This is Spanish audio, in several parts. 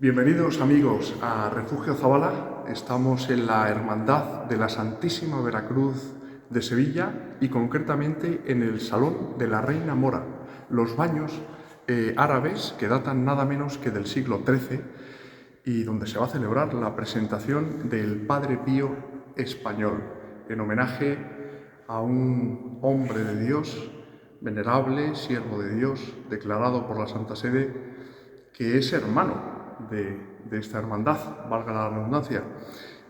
Bienvenidos amigos a Refugio Zabala. Estamos en la Hermandad de la Santísima Veracruz de Sevilla y concretamente en el Salón de la Reina Mora, los baños árabes que datan nada menos que del siglo XIII y donde se va a celebrar la presentación del Padre Pío español en homenaje a un hombre de Dios, venerable, siervo de Dios, declarado por la Santa Sede, que es hermano de esta hermandad, valga la redundancia.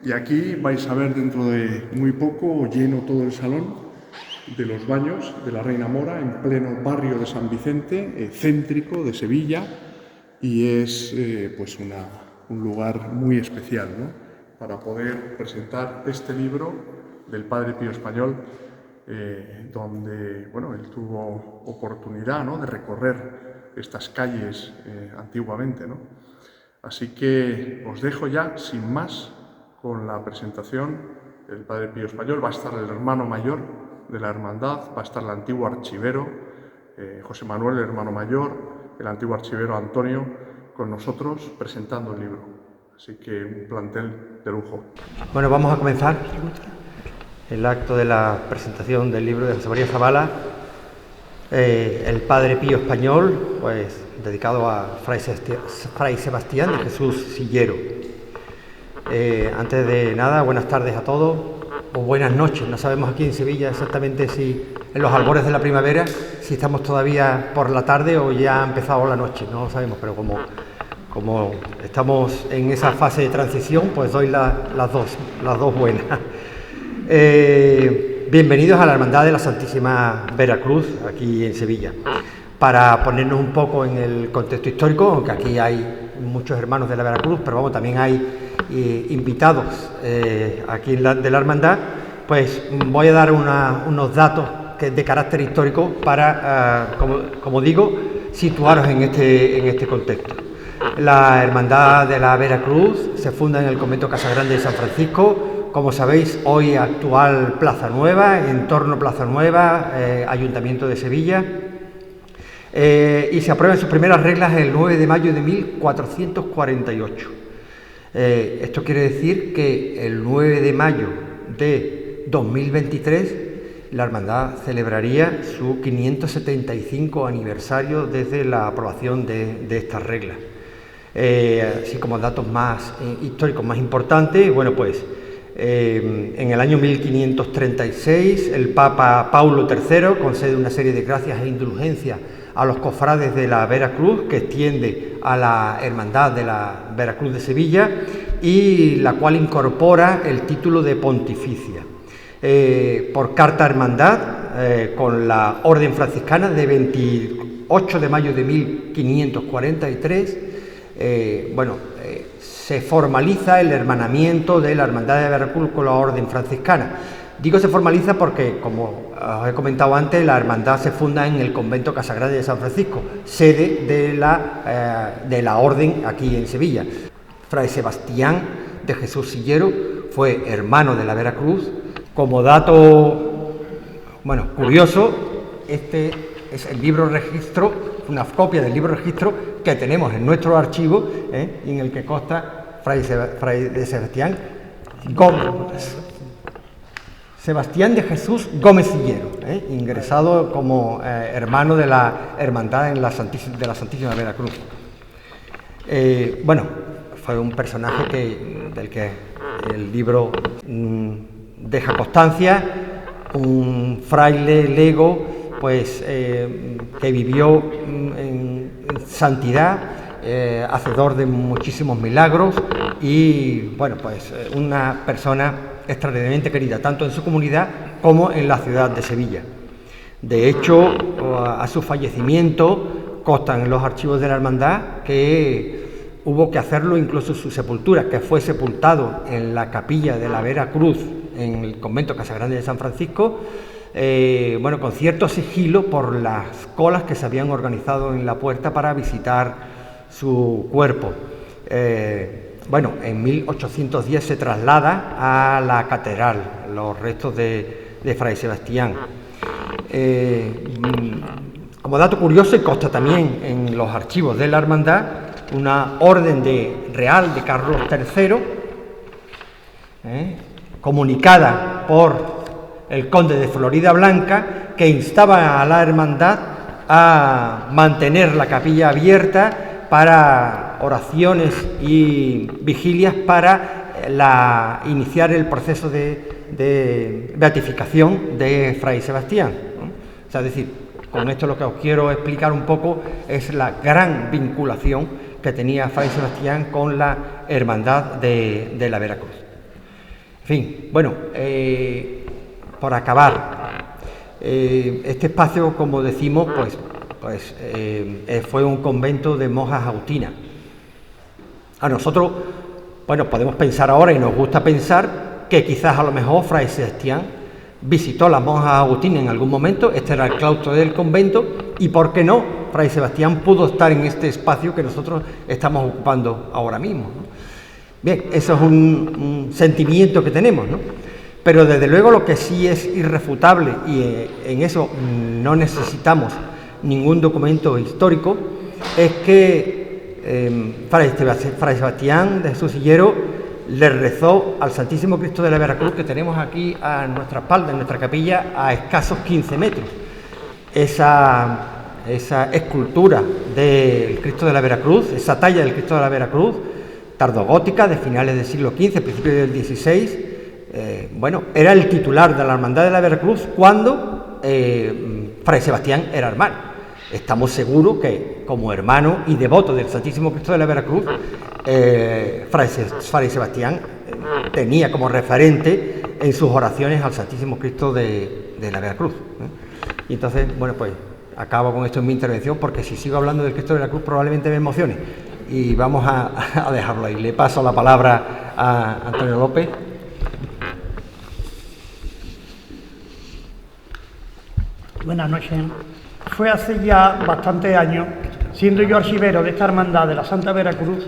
Y aquí vais a ver dentro de muy poco lleno todo el salón de los baños de la Reina Mora en pleno barrio de San Vicente, céntrico de Sevilla, y es pues un lugar muy especial, ¿no?, para poder presentar este libro del Padre Pío español, donde bueno, él tuvo oportunidad, ¿no?, de recorrer estas calles antiguamente, ¿no? Así que os dejo ya, sin más, con la presentación del Padre Pío español. Va a estar el hermano mayor de la hermandad, va a estar el antiguo archivero, José Manuel, el hermano mayor, el antiguo archivero Antonio, con nosotros presentando el libro. Así que un plantel de lujo. Bueno, vamos a comenzar el acto de la presentación del libro de José María Zabala, el Padre Pío español, pues dedicado a Fray Sebastián de Jesús Sillero. Antes de nada, buenas tardes a todos, o buenas noches. No sabemos aquí en Sevilla exactamente si en los albores de la primavera, si estamos todavía por la tarde o ya ha empezado la noche, no lo sabemos, pero como estamos en esa fase de transición, pues doy las dos buenas. Bienvenidos a la Hermandad de la Santísima Veracruz, aquí en Sevilla. Para ponernos un poco en el contexto histórico, aunque aquí hay muchos hermanos de la Veracruz, pero vamos, también hay invitados aquí de la hermandad, pues voy a dar unos datos de carácter histórico para, como digo, situaros en este contexto. La Hermandad de la Veracruz se funda en el convento Casagrande de San Francisco, como sabéis, hoy actual Plaza Nueva, entorno Plaza Nueva, Ayuntamiento de Sevilla. Y se aprueban sus primeras reglas el 9 de mayo de 1448. Esto quiere decir que el 9 de mayo de 2023 la hermandad celebraría su 575 aniversario desde la aprobación de estas reglas. Así como datos más históricos más importantes, bueno, pues en el año 1536 el Papa Paulo III concede una serie de gracias e indulgencias a los cofrades de la Veracruz, que extiende a la Hermandad de la Veracruz de Sevilla, y la cual incorpora el título de pontificia. Por carta hermandad, con la Orden Franciscana de 28 de mayo de 1543, se formaliza el hermanamiento de la Hermandad de Veracruz con la Orden Franciscana. Digo se formaliza porque, como os he comentado antes, la hermandad se funda en el convento Casagrande de San Francisco, sede de la orden aquí en Sevilla. Fray Sebastián de Jesús Sillero fue hermano de la Veracruz. Como dato curioso, este es el libro registro, una copia del libro registro que tenemos en nuestro archivo, y en el que consta Fray Sebastián Gómez. Sebastián de Jesús Gómez Sillero, ingresado como hermano de la Hermandad de la Santísima Veracruz. Fue un personaje del que el libro deja constancia, un fraile lego, pues que vivió en santidad, hacedor de muchísimos milagros y una persona extraordinariamente querida, tanto en su comunidad como en la ciudad de Sevilla. De hecho, a su fallecimiento constan en los archivos de la hermandad que hubo que hacerlo incluso su sepultura, que fue sepultado en la capilla de la Veracruz, en el convento Casagrande de San Francisco, con cierto sigilo por las colas que se habían organizado en la puerta para visitar su cuerpo. En 1810 se traslada a la catedral los restos de Fray Sebastián. Como dato curioso, y consta también en los archivos de la hermandad, una orden real de Carlos III, comunicada por el conde de Floridablanca, que instaba a la hermandad a mantener la capilla abierta para oraciones y vigilias para iniciar el proceso de beatificación de Fray Sebastián, ¿no? O sea, es decir, con esto lo que os quiero explicar un poco es la gran vinculación que tenía Fray Sebastián con la hermandad de la Veracruz. En fin, bueno, por acabar, este espacio, como decimos, fue un convento de monjas agustinas. A nosotros, bueno, podemos pensar ahora, y nos gusta pensar, que quizás a lo mejor Fray Sebastián visitó las monjas agustinas en algún momento. Este era el claustro del convento, y por qué no, Fray Sebastián pudo estar en este espacio que nosotros estamos ocupando ahora mismo, ¿no? Bien, eso es un sentimiento que tenemos, ¿no? Pero desde luego lo que sí es irrefutable, y en eso no necesitamos ningún documento histórico, es que Fray Sebastián de Jesús Sillero le rezó al Santísimo Cristo de la Veracruz, que tenemos aquí a nuestra espalda, en nuestra capilla, a escasos 15 metros. Esa escultura del Cristo de la Veracruz, esa talla del Cristo de la Veracruz, tardogótica, de finales del siglo XV, principios del XVI, era el titular de la Hermandad de la Veracruz cuando Fray Sebastián era hermano. Estamos seguros que, como hermano y devoto del Santísimo Cristo de la Veracruz, Fray Sebastián tenía como referente en sus oraciones al Santísimo Cristo de la Veracruz, ¿eh? Y entonces, bueno, pues acabo con esto en mi intervención, porque si sigo hablando del Cristo de la Cruz probablemente me emocione, y vamos a dejarlo ahí. Le paso la palabra a Antonio López. Buenas noches. Fue hace ya bastantes años, siendo yo archivero de esta hermandad de la Santa Veracruz,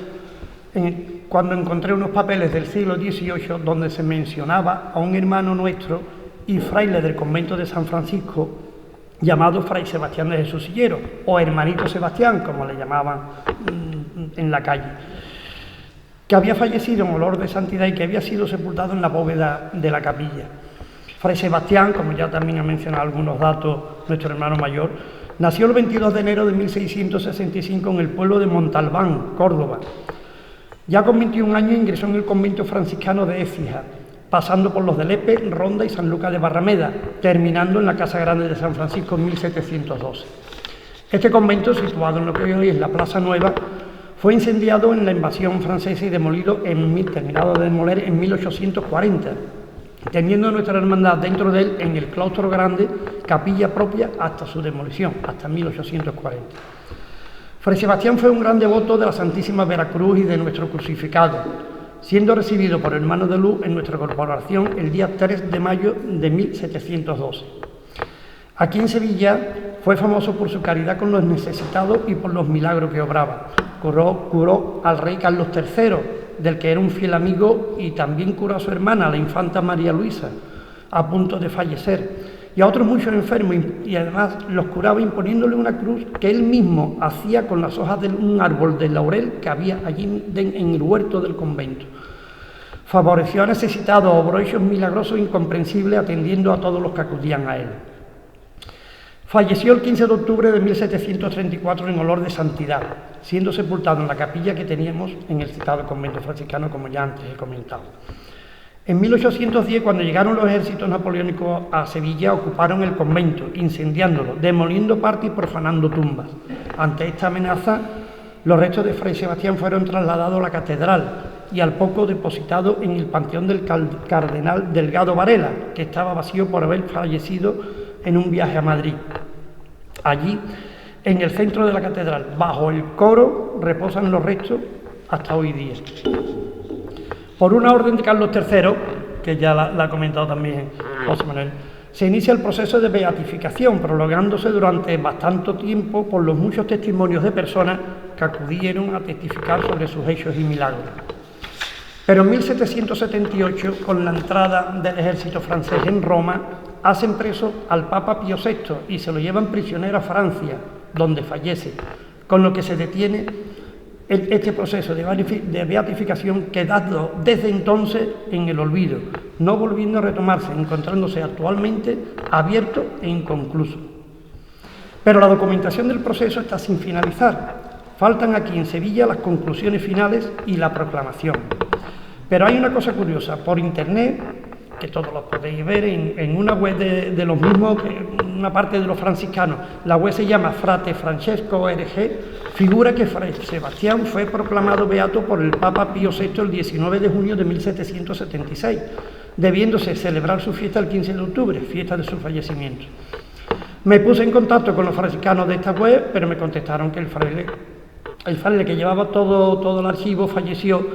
cuando encontré unos papeles del siglo XVIII donde se mencionaba a un hermano nuestro y fraile del convento de San Francisco, llamado Fray Sebastián de Jesús Sillero, o Hermanito Sebastián, como le llamaban en la calle, que había fallecido en olor de santidad y que había sido sepultado en la bóveda de la capilla. Fray Sebastián, como ya también ha mencionado algunos datos nuestro hermano mayor, nació el 22 de enero de 1665 en el pueblo de Montalbán, Córdoba. Ya con 21 años ingresó en el convento franciscano de Écija, pasando por los de Lepe, Ronda y San Lucas de Barrameda, terminando en la Casa Grande de San Francisco en 1712. Este convento, situado en lo que hoy es la Plaza Nueva, fue incendiado en la invasión francesa y demolido terminado de demoler en 1840, teniendo nuestra hermandad dentro de él, en el claustro grande, capilla propia hasta su demolición, hasta 1840. Fray Sebastián fue un gran devoto de la Santísima Veracruz y de nuestro crucificado, siendo recibido por hermanos de luz en nuestra corporación el día 3 de mayo de 1712. Aquí en Sevilla fue famoso por su caridad con los necesitados y por los milagros que obraba. Curó al rey Carlos III, del que era un fiel amigo, y también curó a su hermana, la infanta María Luisa, a punto de fallecer, y a otros muchos enfermos, y además los curaba imponiéndole una cruz que él mismo hacía con las hojas de un árbol de laurel que había allí en el huerto del convento. Favoreció a necesitados, obró hechos milagrosos incomprensibles, atendiendo a todos los que acudían a él. Falleció el 15 de octubre de 1734 en olor de santidad, siendo sepultado en la capilla que teníamos en el citado convento franciscano, como ya antes he comentado. En 1810, cuando llegaron los ejércitos napoleónicos a Sevilla, ocuparon el convento, incendiándolo, demoliendo parte y profanando tumbas. Ante esta amenaza, los restos de Fray Sebastián fueron trasladados a la catedral y al poco depositados en el panteón del cardenal Delgado Varela, que estaba vacío por haber fallecido en un viaje a Madrid. Allí, en el centro de la catedral, bajo el coro, reposan los restos hasta hoy día. Por una orden de Carlos III, que ya la ha comentado también José Manuel, se inicia el proceso de beatificación, prolongándose durante bastante tiempo por los muchos testimonios de personas que acudieron a testificar sobre sus hechos y milagros. Pero en 1778, con la entrada del ejército francés en Roma, hacen preso al Papa Pío VI y se lo llevan prisionero a Francia, donde fallece, con lo que se detiene este proceso de beatificación quedando desde entonces en el olvido, no volviendo a retomarse, encontrándose actualmente abierto e inconcluso. Pero la documentación del proceso está sin finalizar. Faltan aquí en Sevilla las conclusiones finales y la proclamación. Pero hay una cosa curiosa, por internet, que todos lo podéis ver en una web de los mismos, una parte de los franciscanos, la web se llama Frate Francesco ORG, figura que Fray Sebastián fue proclamado beato por el Papa Pío VI el 19 de junio de 1776, debiéndose celebrar su fiesta el 15 de octubre, fiesta de su fallecimiento. Me puse en contacto con los franciscanos de esta web, pero me contestaron que el fraile que llevaba todo el archivo falleció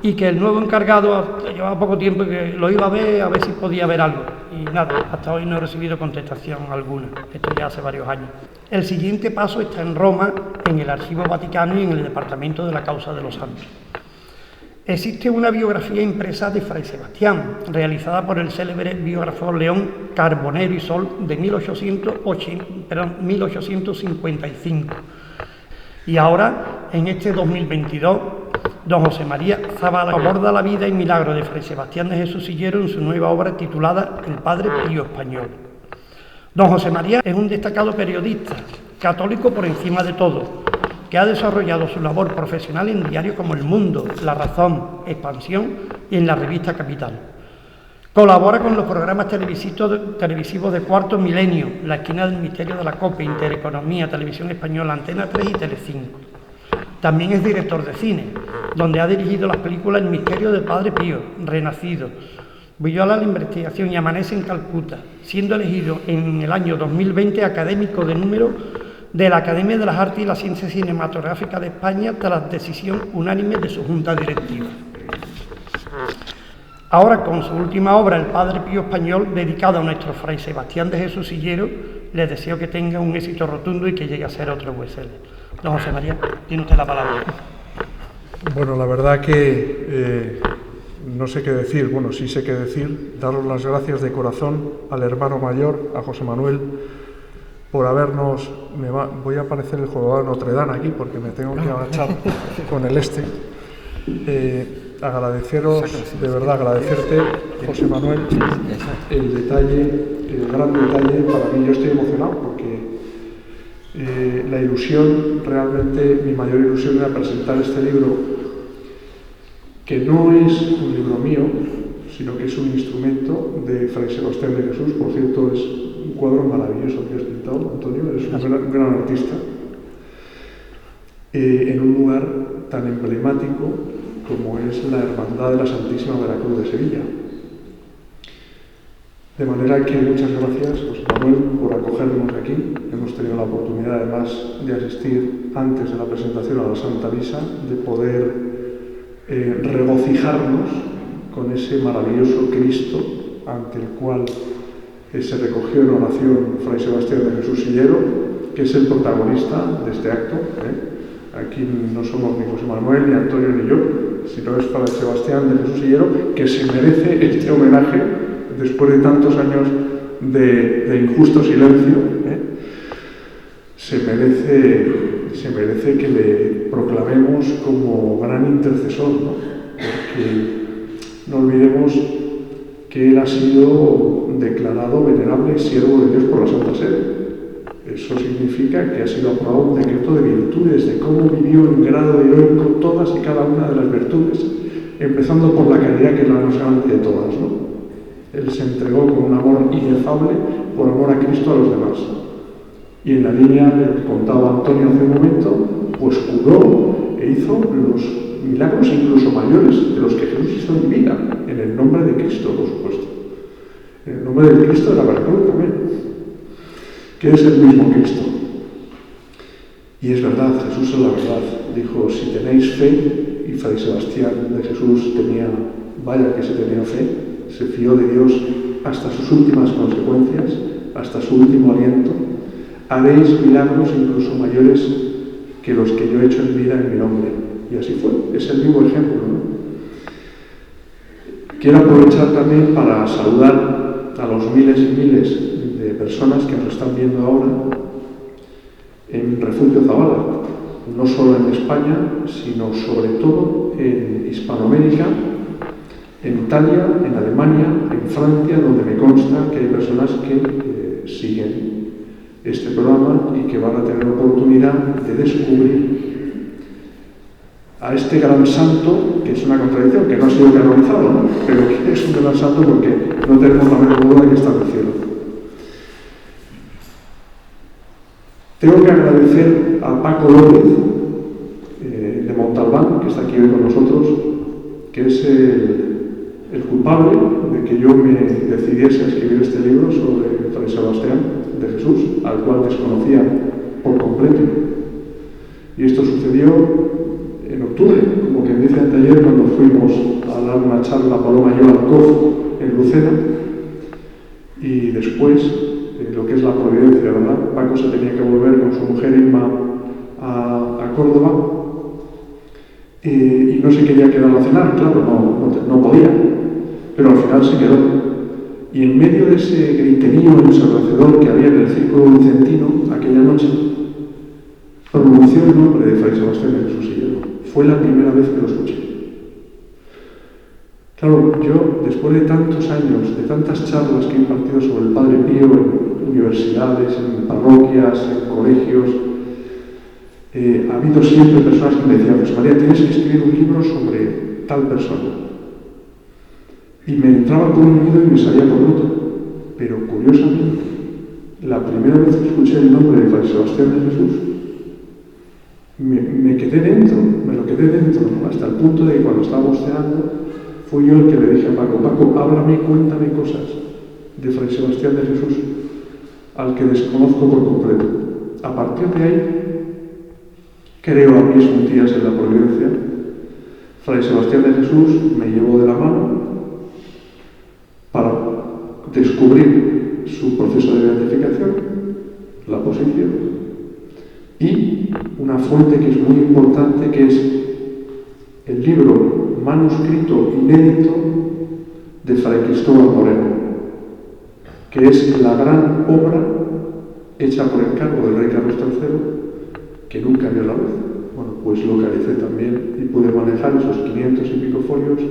y que el nuevo encargado llevaba poco tiempo y que lo iba a ver si podía ver algo. Y nada, hasta hoy no he recibido contestación alguna. Esto ya hace varios años. El siguiente paso está en Roma, en el Archivo Vaticano y en el Departamento de la Causa de los Santos. Existe una biografía impresa de Fray Sebastián, realizada por el célebre biógrafo León Carbonero y Sol de 1855. Y ahora, en este 2022, don José María Zavala aborda la vida y milagro de Fray Sebastián de Jesús Sillero en su nueva obra titulada El Padre Pío Español. Don José María es un destacado periodista, católico por encima de todo, que ha desarrollado su labor profesional en diarios como El Mundo, La Razón, Expansión y en la revista Capital. Colabora con los programas televisivos de Cuarto Milenio, La Esquina del Misterio de la COPE, Intereconomía, Televisión Española, Antena 3 y Telecinco. También es director de cine, donde ha dirigido las películas El Misterio del Padre Pío, Renacido, Viola la Investigación y Amanece en Calcuta, siendo elegido en el año 2020 académico de número de la Academia de las Artes y las Ciencias Cinematográficas de España tras decisión unánime de su junta directiva. Ahora, con su última obra, El Padre Pío Español, dedicada a nuestro Fray Sebastián de Jesús Sillero, les deseo que tenga un éxito rotundo y que llegue a ser otro bestseller. Don José María, tiene usted la palabra. Bueno, la verdad que no sé qué decir, bueno, sí sé qué decir, daros las gracias de corazón al hermano mayor, a José Manuel, por habernos... voy a aparecer el jugador Notre Dame aquí porque me tengo que agachar con el agradeceros, de verdad agradecerte, José Manuel, el detalle, el gran detalle. Para mí, yo estoy emocionado porque la ilusión, realmente mi mayor ilusión era presentar este libro, que no es un libro mío, sino que es un instrumento de Fray Sebastián de Jesús. Por cierto, es un cuadro maravilloso que has pintado, Antonio, eres un gran artista, en un lugar tan emblemático como es la Hermandad de la Santísima Veracruz de Sevilla. De manera que muchas gracias, José Manuel, por acogernos aquí. Hemos tenido la oportunidad, además, de asistir antes de la presentación a la Santa Misa, de poder regocijarnos con ese maravilloso Cristo ante el cual se recogió en oración Fray Sebastián de Jesús Sillero, que es el protagonista de este acto. Aquí no somos ni José Manuel, ni Antonio, ni yo, sino es Fray Sebastián de Jesús Sillero, que se merece este homenaje después de tantos años de injusto silencio. Se merece que le proclamemos como gran intercesor, ¿no? Porque no olvidemos que él ha sido declarado venerable siervo de Dios por la Santa Sede. Eso significa que ha sido aprobado un decreto de virtudes, de cómo vivió en grado heroico todas y cada una de las virtudes, empezando por la caridad, que es la más grande de todas, ¿no? Él se entregó con un amor inefable por amor a Cristo a los demás. Y en la línea de lo que contaba Antonio hace un momento, pues curó e hizo los milagros incluso mayores de los que Jesús hizo en vida, en el nombre de Cristo, por supuesto. En el nombre del Cristo de la Veracruz también, que es el mismo Cristo. Y es verdad, Jesús es la verdad. Dijo, si tenéis fe, y Fray Sebastián de Jesús tenía, vaya que se tenía fe, se fió de Dios hasta sus últimas consecuencias, hasta su último aliento, haréis milagros incluso mayores que los que yo he hecho en vida en mi nombre. Y así fue, es el mismo ejemplo, ¿no? Quiero aprovechar también para saludar a los miles y miles de personas que nos están viendo ahora en Refugio Zavala, no solo en España, sino sobre todo en Hispanoamérica, en Italia, en Alemania, en Francia, donde me consta que hay personas que siguen este programa y que van a tener la oportunidad de descubrir a este gran santo, que es una contradicción, que no ha sido canonizado, ¿no? Pero que es un gran santo porque no tenemos la menor duda de que está en el cielo. Tengo que agradecer a Paco López, de Montalbán, que está aquí hoy con nosotros, que es el culpable de que yo me decidiese a escribir este libro sobre Fray Sebastián de Jesús, al cual desconocía por completo. Y esto sucedió en octubre, como quien dice anteayer, cuando fuimos a dar una charla a Paloma y yo al COF en Lucena, y después, lo que es la providencia, ¿verdad? Paco se tenía que volver con su mujer Inma a Córdoba, y no se quería quedar a cenar, claro, no podía, pero al final se quedó. Y en medio de ese griterío ensordecedor que había en el círculo vicentino aquella noche, pronunció el nombre de Fray Sebastián de Jesús y yo. Fue la primera vez que lo escuché. Claro, yo, después de tantos años, de tantas charlas que he impartido sobre el Padre Pío en universidades, en parroquias, en colegios, ha habido siempre personas que me decían: pues María, tienes que escribir un libro sobre tal persona. Y me entraba por un oído y me salía por otro. Pero curiosamente, la primera vez que escuché el nombre de Fray Sebastián de Jesús, me quedé dentro, me lo quedé dentro, ¿no? Hasta el punto de que cuando estábamos cenando, fui yo el que le dije a Paco: Paco, háblame, cuéntame cosas de Fray Sebastián de Jesús, al que desconozco por completo. A partir de ahí, creo a mis juntías en la providencia, Fray Sebastián de Jesús me llevó de la mano para descubrir su proceso de beatificación, la posición, y una fuente que es muy importante, que es el libro manuscrito inédito de Fray Cristóbal Moreno, que es la gran obra hecha por encargo del rey Carlos III, que nunca vio la luz. Bueno, pues localicé también y pude manejar esos 500 y pico folios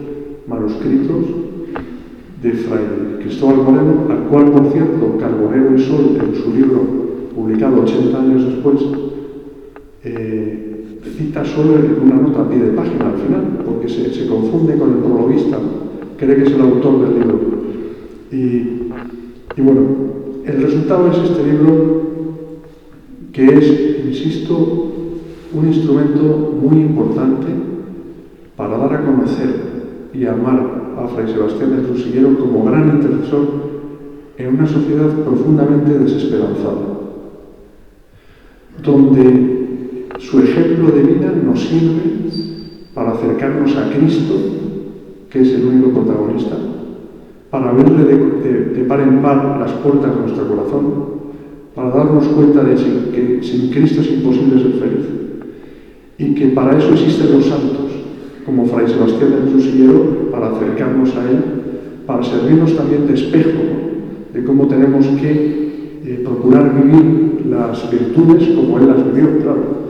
manuscritos de Fray Cristóbal Moreno, al cual, por cierto, Carbonero y Sol, en su libro publicado 80 años después, cita solo en una nota a pie de página al final, porque se confunde con el prologuista, cree que es el autor del libro. Y bueno, el resultado es este libro, que es, insisto, un instrumento muy importante para dar a conocer y amar a Fray Sebastián de Jesús Sillero como gran intercesor en una sociedad profundamente desesperanzada, donde su ejemplo de vida nos sirve para acercarnos a Cristo, que es el único protagonista, para abrirle de par en par las puertas de nuestro corazón, para darnos cuenta de que sin Cristo es imposible ser feliz, y que para eso existen los santos, como Fray Sebastián de Jesús Sillero, para acercarnos a Él, para servirnos también de espejo, ¿no? De cómo tenemos que procurar vivir las virtudes como Él las vivió, claro.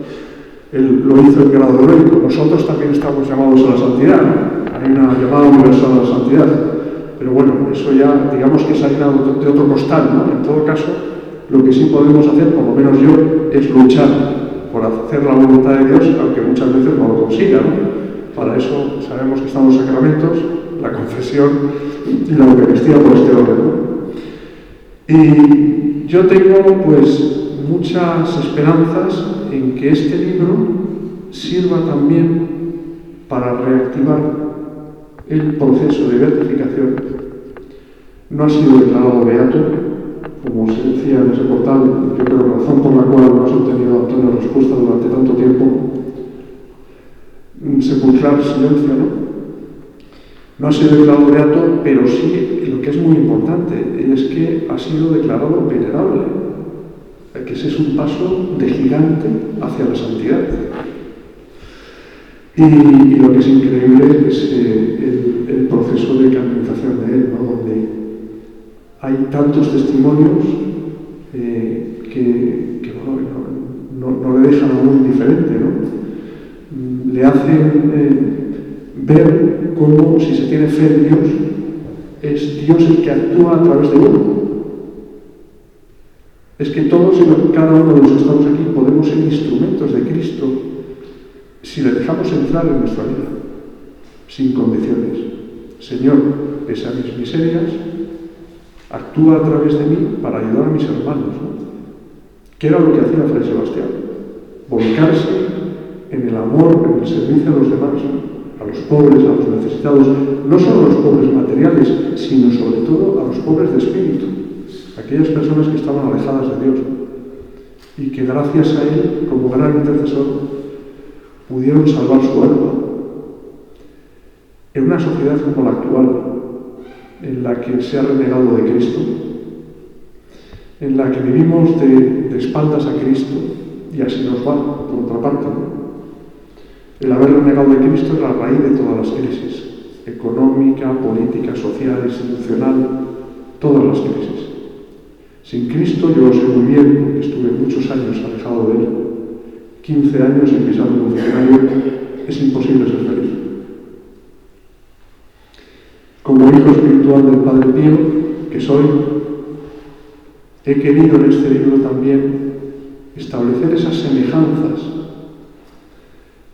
Él lo hizo en grado heroico. Nosotros también estamos llamados a la santidad, ¿no? Hay una llamada universal a la santidad. Pero bueno, eso ya, digamos que es harina de otro costal, ¿no? En todo caso, lo que sí podemos hacer, por lo menos yo, es luchar por hacer la voluntad de Dios, aunque muchas veces no lo consiga, ¿no? Para eso sabemos que están los sacramentos, la confesión y la Eucaristía por este orden, ¿no? Y yo tengo, pues, muchas esperanzas en que este libro sirva también para reactivar el proceso de beatificación. No ha sido declarado beato, como se decía en ese portal, yo creo que la razón por la cual no has obtenido, Antonio, respuesta durante tanto tiempo. Sepulcral silencio, ¿no? No ha sido declarado beato, pero sí, lo que es muy importante, es que ha sido declarado venerable, que ese es un paso de gigante hacia la santidad. Y lo que es increíble es el proceso de canonización de él, ¿no? Donde hay tantos testimonios que bueno, no le dejan a uno indiferente, ¿no? le hacen ver cómo, si se tiene fe en Dios, es Dios el que actúa a través de uno. Es que todos y cada uno de los que estamos aquí podemos ser instrumentos de Cristo si le dejamos entrar en nuestra vida, sin condiciones. Señor, pese a mis miserias, actúa a través de mí para ayudar a mis hermanos, ¿no? ¿Qué era lo que hacía Fray Sebastián? Volcarse en el amor, en el servicio a los demás, ¿no? A los pobres, a los necesitados, no solo a los pobres materiales, sino sobre todo a los pobres de espíritu, aquellas personas que estaban alejadas de Dios, ¿no? Y que gracias a él, como gran intercesor, pudieron salvar su alma. En una sociedad como la actual, en la que se ha renegado de Cristo, en la que vivimos de espaldas a Cristo, y así nos va, por otra parte, ¿no? El haber renegado de Cristo es la raíz de todas las crisis, económica, política, social, institucional, todas las crisis. Sin Cristo, yo lo sé muy bien, porque estuve muchos años alejado de él, 15 años sin pisar un funcionario, es imposible ser feliz. Como hijo espiritual del Padre Pío, que soy, he querido en este libro también establecer esas semejanzas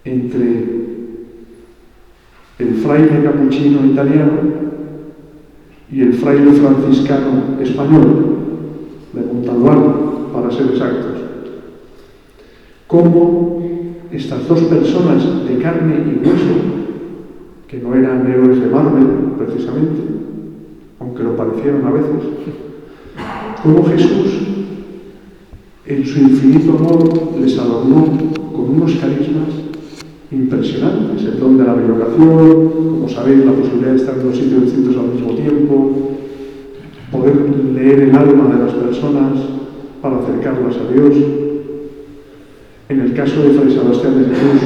entre el fraile capuchino italiano y el fraile franciscano español, de Montalbán, para ser exactos. Cómo estas dos personas de carne y hueso, que no eran héroes de Marvel, precisamente, aunque lo parecieron a veces, cómo Jesús, en su infinito amor, les adornó con unos carismas impresionantes, el don de la bilocación, como sabéis, la posibilidad de estar en dos sitios distintos al mismo tiempo, poder leer el alma de las personas para acercarlas a Dios. En el caso de Fray Sebastián de Jesús,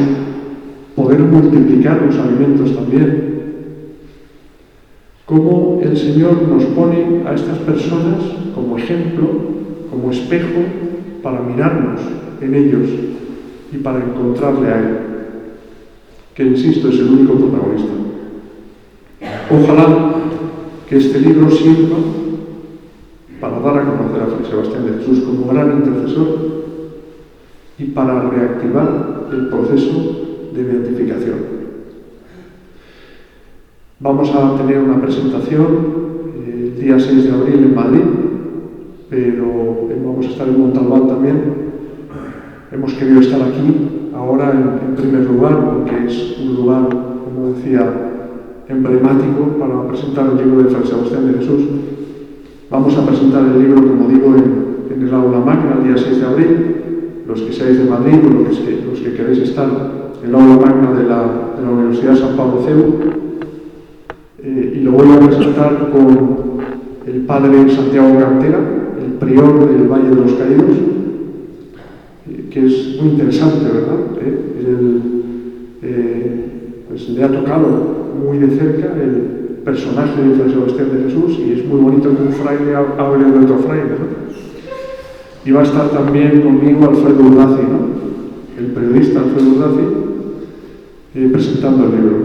poder multiplicar los alimentos también. Cómo el Señor nos pone a estas personas como ejemplo, como espejo, para mirarnos en ellos y para encontrarle a Él, que insisto es el único protagonista. Ojalá que este libro sirva para dar a conocer a Fray Sebastián de Jesús como gran intercesor y para reactivar el proceso de beatificación. Vamos a tener una presentación el día 6 de abril en Madrid, pero vamos a estar en Montalbán también. Hemos querido estar aquí ahora en primer lugar porque es un lugar, como decía, emblemático para presentar el libro de Fray Sebastián de Jesús. Vamos a presentar el libro, como digo, en el aula magna el día 6 de abril. Los que seáis de Madrid o los que queréis estar en el aula magna de la Universidad San Pablo CEU. Y lo voy a presentar con el padre Santiago Cantera, el prior del Valle de los Caídos, que es muy interesante, ¿verdad? Pues le ha tocado muy de cerca el personaje de Fray Sebastián de Jesús y es muy bonito que un fraile hable de otro fraile, ¿no? Y va a estar también conmigo Alfredo Urdaci, ¿no? El periodista Alfredo Urdaci, presentando el libro.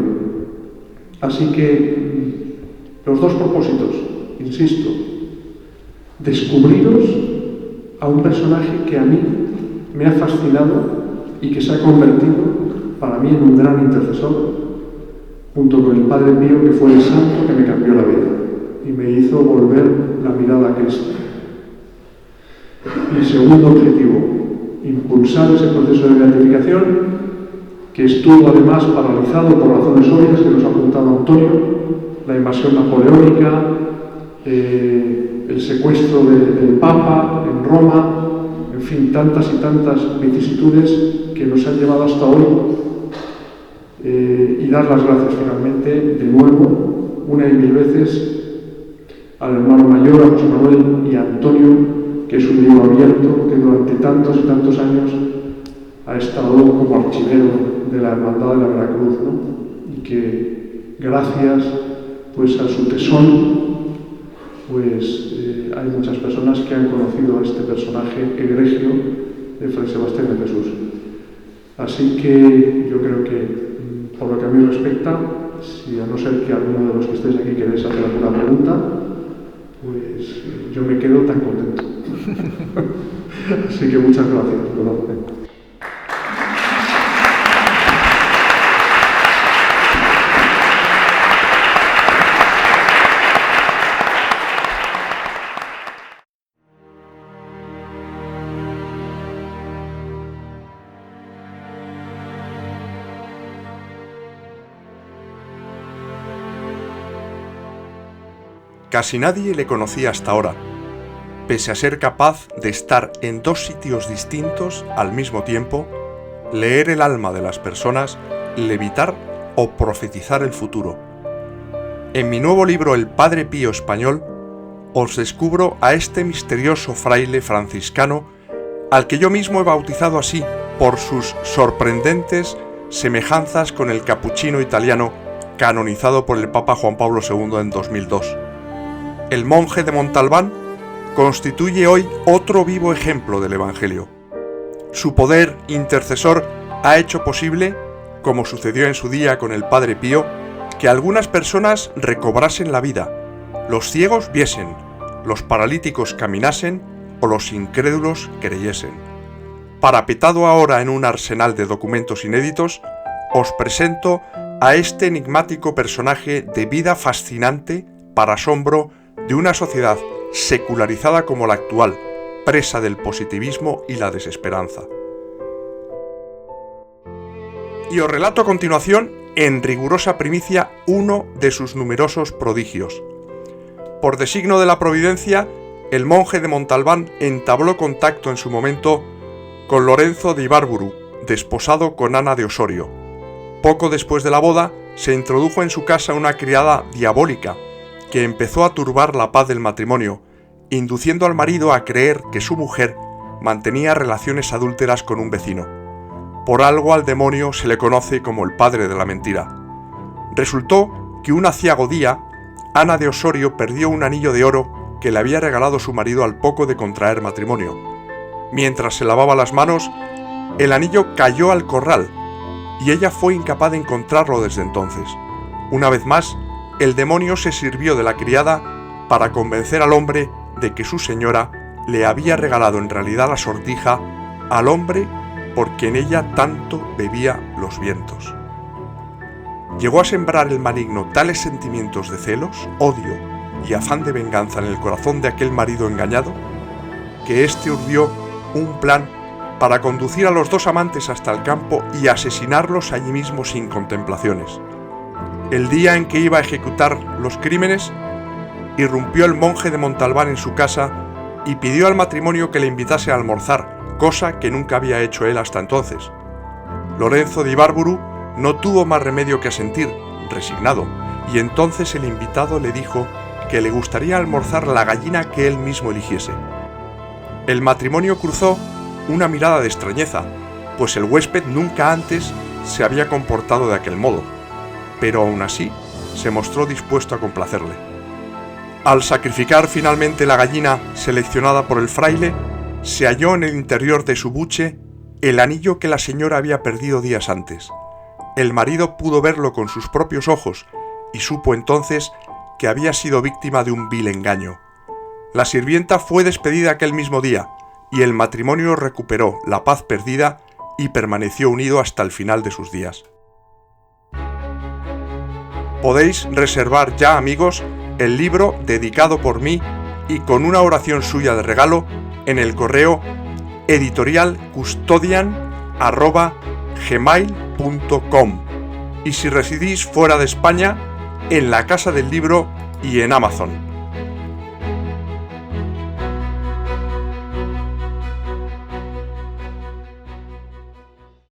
Así que los dos propósitos, insisto, descubriros a un personaje que a mí me ha fascinado y que se ha convertido para mí en un gran intercesor, junto con el Padre Pío, que fue el santo que me cambió la vida y me hizo volver la mirada a Cristo. Y segundo objetivo, impulsar ese proceso de beatificación que estuvo además paralizado por razones obvias que nos ha apuntado Antonio, la invasión napoleónica, el secuestro del Papa en Roma, en fin, tantas y tantas vicisitudes que nos han llevado hasta hoy, y dar las gracias finalmente de nuevo, una y mil veces, al hermano mayor, a José Manuel y a Antonio, que es un libro abierto que durante tantos y tantos años ha estado como archivero de la Hermandad de la Veracruz, ¿no? Y que gracias pues a su tesón pues hay muchas personas que han conocido a este personaje egregio de Fray Sebastián de Jesús. Así que yo creo que Por lo que a mí respecta, si a no ser que alguno de los que estéis aquí queréis hacer alguna pregunta, pues yo me quedo tan contento. Así que muchas gracias. Casi nadie le conocía hasta ahora, pese a ser capaz de estar en 2 sitios distintos al mismo tiempo, leer el alma de las personas, levitar o profetizar el futuro. En mi nuevo libro El Padre Pío Español, os descubro a este misterioso fraile franciscano, al que yo mismo he bautizado así por sus sorprendentes semejanzas con el capuchino italiano canonizado por el Papa Juan Pablo II en 2002. El monje de Montalbán constituye hoy otro vivo ejemplo del Evangelio. Su poder intercesor ha hecho posible, como sucedió en su día con el Padre Pío, que algunas personas recobrasen la vida, los ciegos viesen, los paralíticos caminasen o los incrédulos creyesen. Parapetado ahora en un arsenal de documentos inéditos, os presento a este enigmático personaje de vida fascinante para asombro de una sociedad secularizada como la actual, presa del positivismo y la desesperanza. Y os relato a continuación, en rigurosa primicia, uno de sus numerosos prodigios. Por designo de la providencia, el monje de Montalbán entabló contacto en su momento con Lorenzo de Ibárburu, desposado con Ana de Osorio. Poco después de la boda, se introdujo en su casa una criada diabólica, que empezó a turbar la paz del matrimonio, induciendo al marido a creer que su mujer mantenía relaciones adúlteras con un vecino. Por algo al demonio se le conoce como el padre de la mentira. Resultó que un aciago día, Ana de Osorio perdió un anillo de oro que le había regalado su marido al poco de contraer matrimonio. Mientras se lavaba las manos, el anillo cayó al corral y ella fue incapaz de encontrarlo desde entonces. Una vez más, el demonio se sirvió de la criada para convencer al hombre de que su señora le había regalado en realidad la sortija al hombre por quien ella tanto bebía los vientos. Llegó a sembrar el maligno tales sentimientos de celos, odio y afán de venganza en el corazón de aquel marido engañado, que éste urdió un plan para conducir a los 2 amantes hasta el campo y asesinarlos allí mismo sin contemplaciones. El día en que iba a ejecutar los crímenes, irrumpió el monje de Montalbán en su casa y pidió al matrimonio que le invitase a almorzar, cosa que nunca había hecho él hasta entonces. Lorenzo de Ibárburu no tuvo más remedio que asentir, resignado, y entonces el invitado le dijo que le gustaría almorzar la gallina que él mismo eligiese. El matrimonio cruzó una mirada de extrañeza, pues el huésped nunca antes se había comportado de aquel modo, pero aún así se mostró dispuesto a complacerle. Al sacrificar finalmente la gallina seleccionada por el fraile, se halló en el interior de su buche el anillo que la señora había perdido días antes. El marido pudo verlo con sus propios ojos y supo entonces que había sido víctima de un vil engaño. La sirvienta fue despedida aquel mismo día y el matrimonio recuperó la paz perdida y permaneció unido hasta el final de sus días. Podéis reservar ya, amigos, el libro dedicado por mí y con una oración suya de regalo en el correo editorialcustodian@gmail.com y si residís fuera de España, en la Casa del Libro y en Amazon.